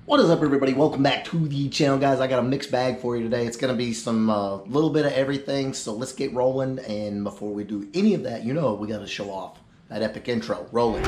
What is up, everybody? Welcome back to the channel, guys. I got a mixed bag for you today. It's going to be some little bit of everything, so let's get rolling. And before we do any of that, we got to show off that epic intro. Rolling.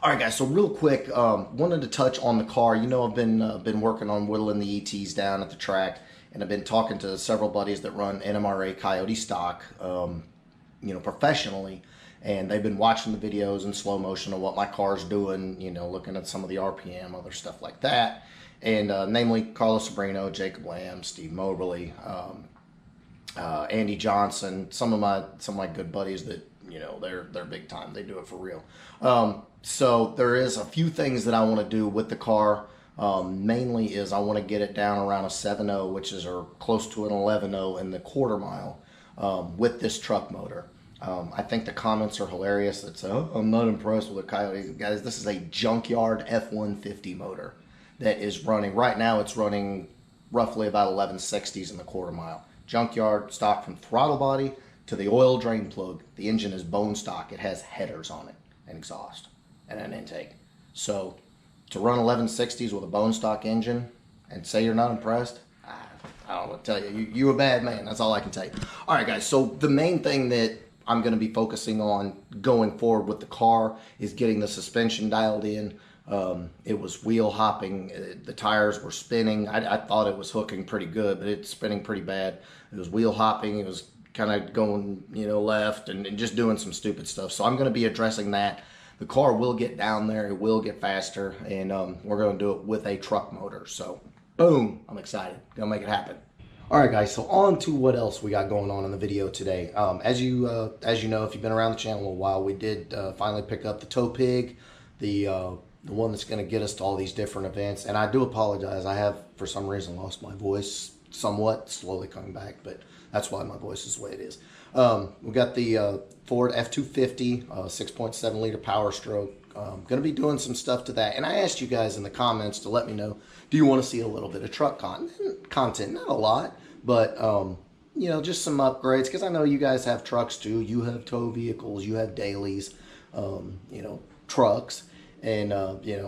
All right, guys. So real quick, wanted to touch on the car. I've been working on whittling the ETs down at the track, and I've been talking to several buddies that run NMRA Coyote stock, professionally, and they've been watching the videos in slow motion of what my car's doing. Looking at some of the RPM, other stuff like that, and namely Carlos Sobrino, Jacob Lamb, Steve Moberly, Andy Johnson, some of my good buddies that they're big time. They do it for real. So there is a few things that I want to do with the car. Mainly is I want to get it down around a 7.0, which is or close to an 11.0 in the quarter mile with this truck motor. I think the comments are hilarious. It's I'm not impressed with the Coyote. Guys, this is a junkyard F-150 motor that is running right now. It's running roughly about 1160s in the quarter mile. Junkyard stock from throttle body to the oil drain plug. The engine is bone stock. It has headers on it, an exhaust, and an intake. So to run 1160s with a bone stock engine and say you're not impressed, I don't know what to tell you. You're a bad man. That's all I can tell you. All right, guys. So the main thing that I'm going to be focusing on going forward with the car is getting the suspension dialed in. It was wheel hopping. The tires were spinning. I thought it was hooking pretty good, but it's spinning pretty bad. It was wheel hopping. It was kind of going, left and just doing some stupid stuff. So I'm going to be addressing that. The car will get down there. It will get faster, and we're going to do it with a truck motor. So, boom, I'm excited. Going to make it happen. All right, guys, so on to what else we got going on in the video today. As you know, if you've been around the channel a little while, we did finally pick up the tow pig, the one that's going to get us to all these different events. And I do apologize. I have, for some reason, lost my voice somewhat, slowly coming back, but that's why my voice is the way it is. We got the Ford F250 6.7 liter Power Stroke. Going to be doing some stuff to that. And I asked you guys in the comments to let me know, do you want to see a little bit of truck content? Not a lot, but just some upgrades, because I know you guys have trucks too. You have tow vehicles, you have dailies, trucks, and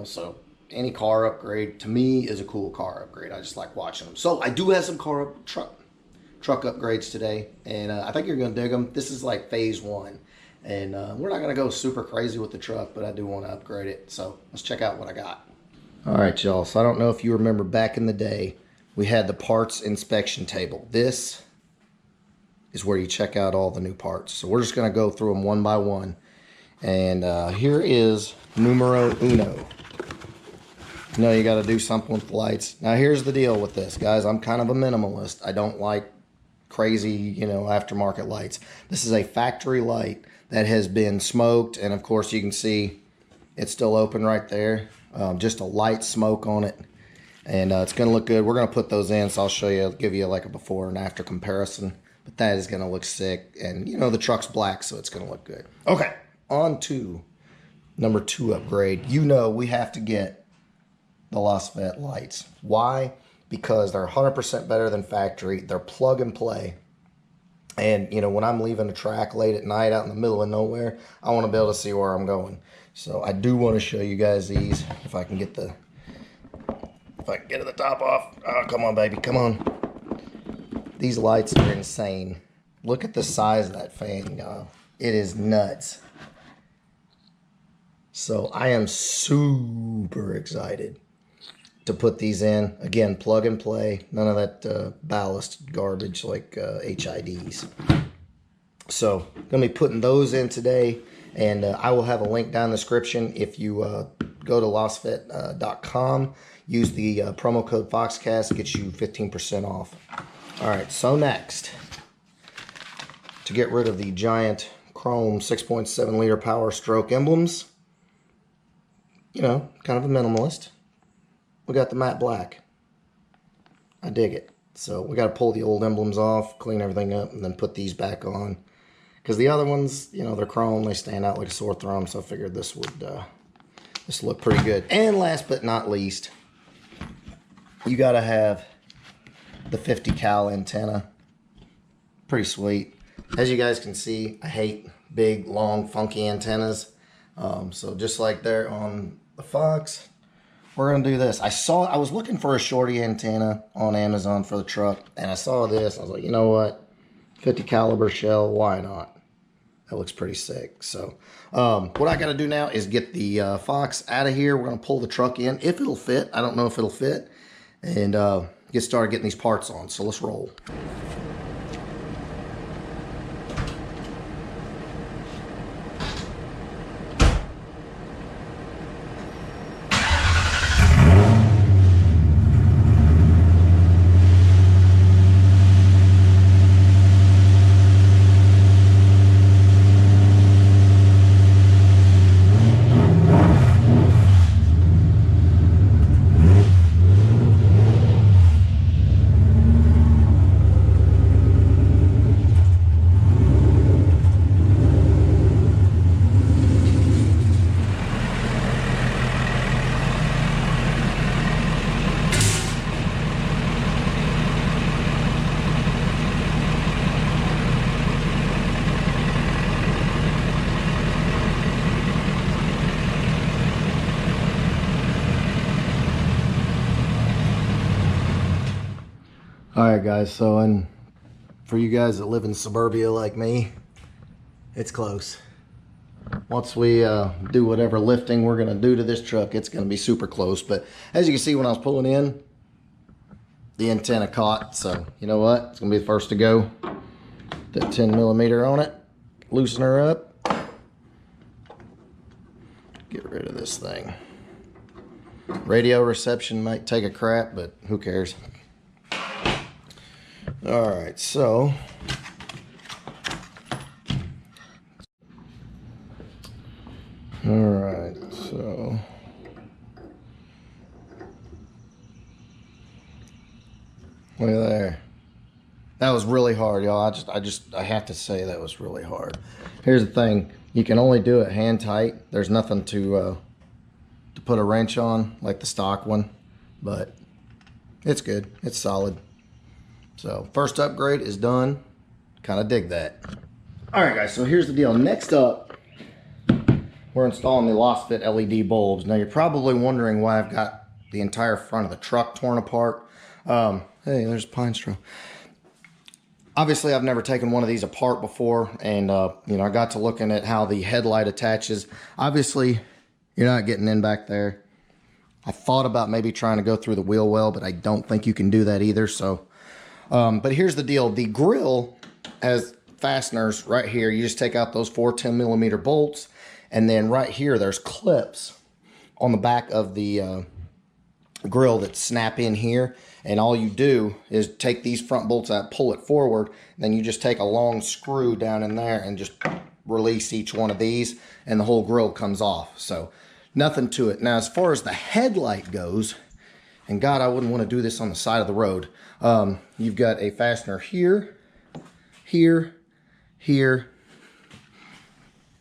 so any car upgrade to me is a cool car upgrade. I just like watching them. So I do have some truck upgrades today, and I think you're going to dig them. This is like phase one, and we're not going to go super crazy with the truck, but I do want to upgrade it. So let's check out what I got. All right, y'all. So I don't know if you remember back in the day, we had the parts inspection table. This is where you check out all the new parts. So we're just going to go through them one by one. And here is numero uno. You got to do something with the lights. Now, here's the deal with this, guys. I'm kind of a minimalist. I don't like crazy, aftermarket lights. This is a factory light that has been smoked, and of course, you can see it's still open right there. Just a light smoke on it, and it's going to look good. We're going to put those in, so I'll show you, give you like a before and after comparison. But that is going to look sick, and the truck's black, so it's going to look good. Okay, on to number 2 upgrade. We have to get the LOSFET lights. Why? Because they're 100% better than factory. They're plug and play. And, when I'm leaving a track late at night out in the middle of nowhere, I want to be able to see where I'm going. So I do want to show you guys these. If I can get the top off. Oh, come on, baby. Come on. These lights are insane. Look at the size of that fan, y'all. It is nuts. So I am super excited to put these in. Again, plug and play. None of that ballast garbage like HIDs. So going to be putting those in today, and I will have a link down in the description. If you go to losfet.com, use the promo code Foxcast, it gets you 15% off. All right, so next, to get rid of the giant chrome 6.7 liter Power Stroke emblems, kind of a minimalist, we got the matte black. I dig it. So we got to pull the old emblems off, clean everything up, and then put these back on. because the other ones, you know, they're chrome, they stand out like a sore thumb, so I figured this would look pretty good. And last but not least, you got to have the 50 cal antenna. Pretty sweet. As you guys can see, I hate big, long, funky antennas. So just like there on the Fox, we're gonna do this. I was looking for a shorty antenna on Amazon for the truck, and I saw this. I was like, you know what? 50 caliber shell, why not? That looks pretty sick. So what I gotta do now is get the Fox out of here. We're gonna pull the truck in, if it'll fit. I don't know if it'll fit. And get started getting these parts on. So let's roll. Alright guys, so for you guys that live in suburbia like me, it's close. Once we do whatever lifting we're going to do to this truck, it's going to be super close. But as you can see, when I was pulling in, the antenna caught. So you know what? It's going to be the first to go. That 10 millimeter on it. Loosen her up. Get rid of this thing. Radio reception might take a crap, but who cares? Alright, so look at there. That was really hard, y'all. I have to say that was really hard. Here's the thing, you can only do it hand tight. There's nothing to put a wrench on like the stock one, but it's good. It's solid. So first upgrade is done. Kind of dig that. All right, guys, so here's the deal. Next up, we're installing the lost fit LED bulbs. Now you're probably wondering why I've got the entire front of the truck torn apart. Hey, there's pine straw. Obviously, I've never taken one of these apart before, and you know, I got to looking at how the headlight attaches. Obviously, you're not getting in back there. I thought about maybe trying to go through the wheel well, but I don't think you can do that either. So. But here's the deal. The grill has fasteners right here. You just take out those 4 10 millimeter bolts, and then right here there's clips on the back of the grill that snap in here, and all you do is take these front bolts out, pull it forward, and then you just take a long screw down in there and just release each one of these, and the whole grill comes off. So nothing to it. Now as far as the headlight goes, and God, I wouldn't want to do this on the side of the road. You've got a fastener here, here, here,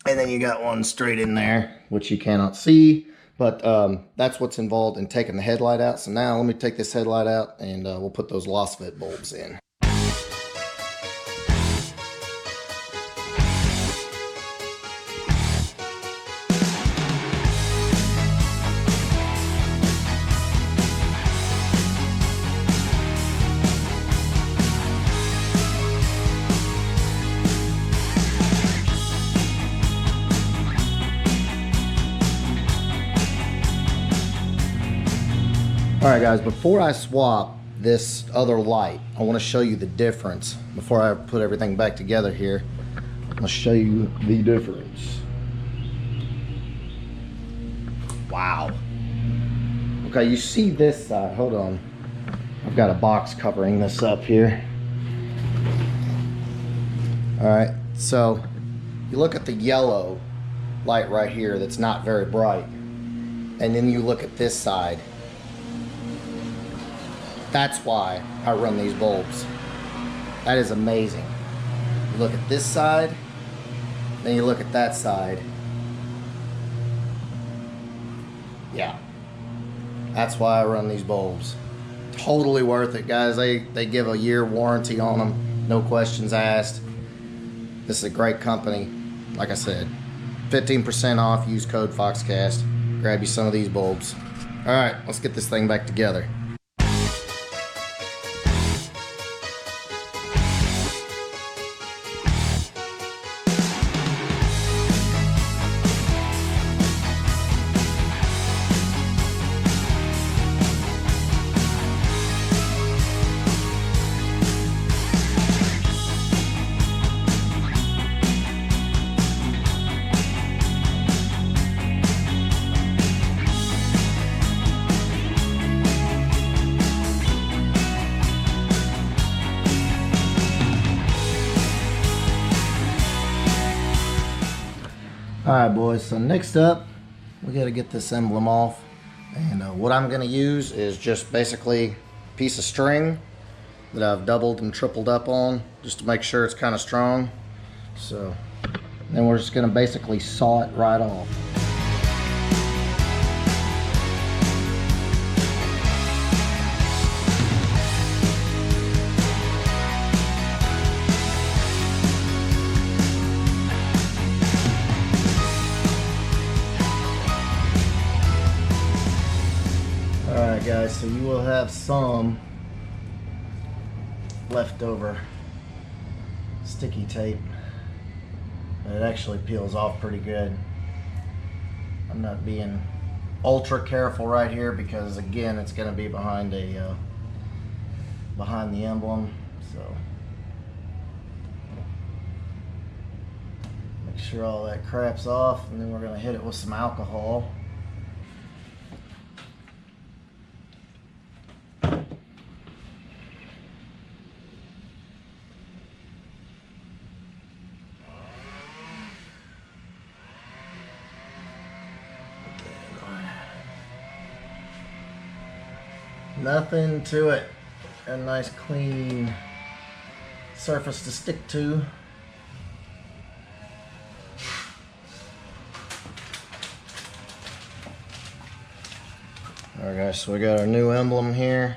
and then you got one straight in there, which you cannot see, but that's what's involved in taking the headlight out. So now let me take this headlight out, and we'll put those lost fit bulbs in. Alright guys, before I swap this other light, I want to show you the difference. Before I put everything back together here, I'll show you the difference. Wow. Okay, you see this side. Hold on. I've got a box covering this up here. Alright, so you look at the yellow light right here that's not very bright, and then you look at this side. That's why I run these bulbs. That is amazing. You look at this side, Then you look at that side. Yeah. That's why I run these bulbs. Totally worth it, guys. They give a year warranty on them. No questions asked. This is a great company. Like I said, 15% off. Use code Foxcast. Grab you some of these bulbs. All right, let's get this thing back together. Alright boys, so next up we got to get this emblem off, and what I'm going to use is just basically a piece of string that I've doubled and tripled up on just to make sure it's kind of strong. So then we're just going to basically saw it right off. Alright guys, so you will have some leftover sticky tape, but it actually peels off pretty good. I'm not being ultra careful right here because again it's going to be behind a behind the emblem, so make sure all that crap's off, and then we're going to hit it with some alcohol. Nothing to it. A nice clean surface to stick to. Alright guys, so we got our new emblem here.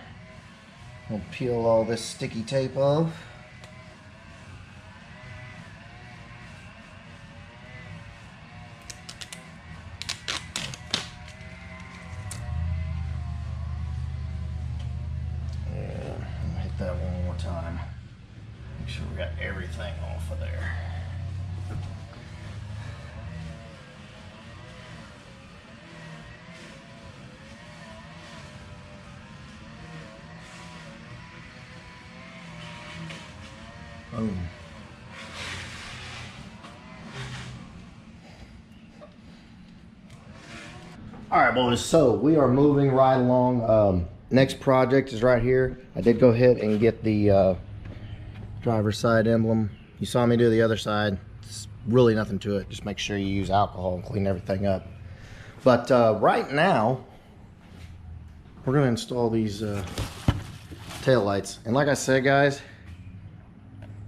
We'll peel all this sticky tape off. That one more time. Make sure we got everything off of there. Boom. All right, boys. So we are moving right along. Next project is right here. I did go ahead and get the driver's side emblem. You saw me do the other side. It's really nothing to it. Just make sure you use alcohol and clean everything up. But right now, we're gonna install these tail lights. And like I said, guys,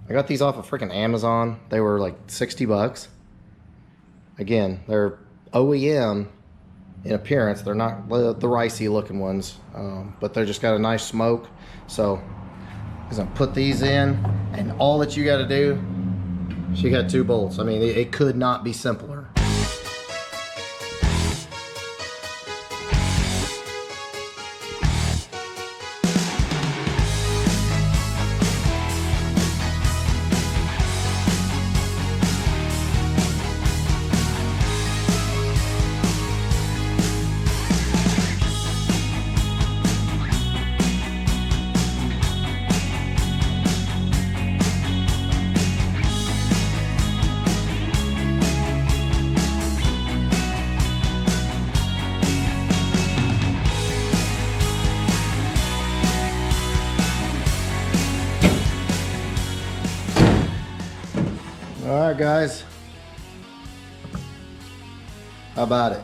I got these off of freaking Amazon. They were like 60 bucks. Again, they're OEM in appearance. They're not the ricey looking ones, but they're just got a nice smoke. So I'm gonna put these in, and all that you got to do, she got 2 bolts. I mean, it could not be simpler. Alright guys, how about it?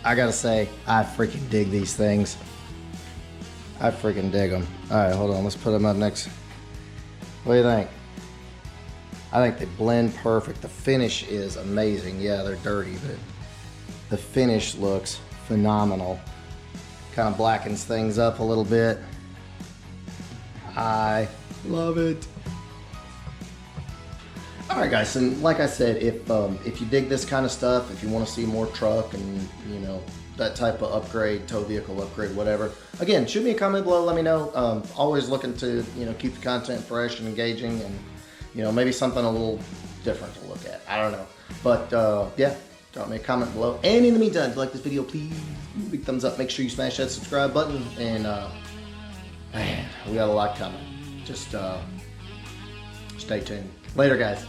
I gotta say, I freaking dig these things. I freaking dig them. Alright, hold on, let's put them up next. What do you think? I think they blend perfect. The finish is amazing. Yeah, they're dirty, but the finish looks phenomenal. Kind of blackens things up a little bit. I love it. All right, guys, and like I said, if you dig this kind of stuff, if you want to see more truck and, you know, that type of upgrade, tow vehicle upgrade, whatever, again, shoot me a comment below, let me know. Always looking to, you know, keep the content fresh and engaging, and, you know, maybe something a little different to look at. I don't know. But, yeah, drop me a comment below. And in the meantime, if you like this video, please give a big thumbs up. Make sure you smash that subscribe button. And, man, we got a lot coming. Just stay tuned. Later, guys.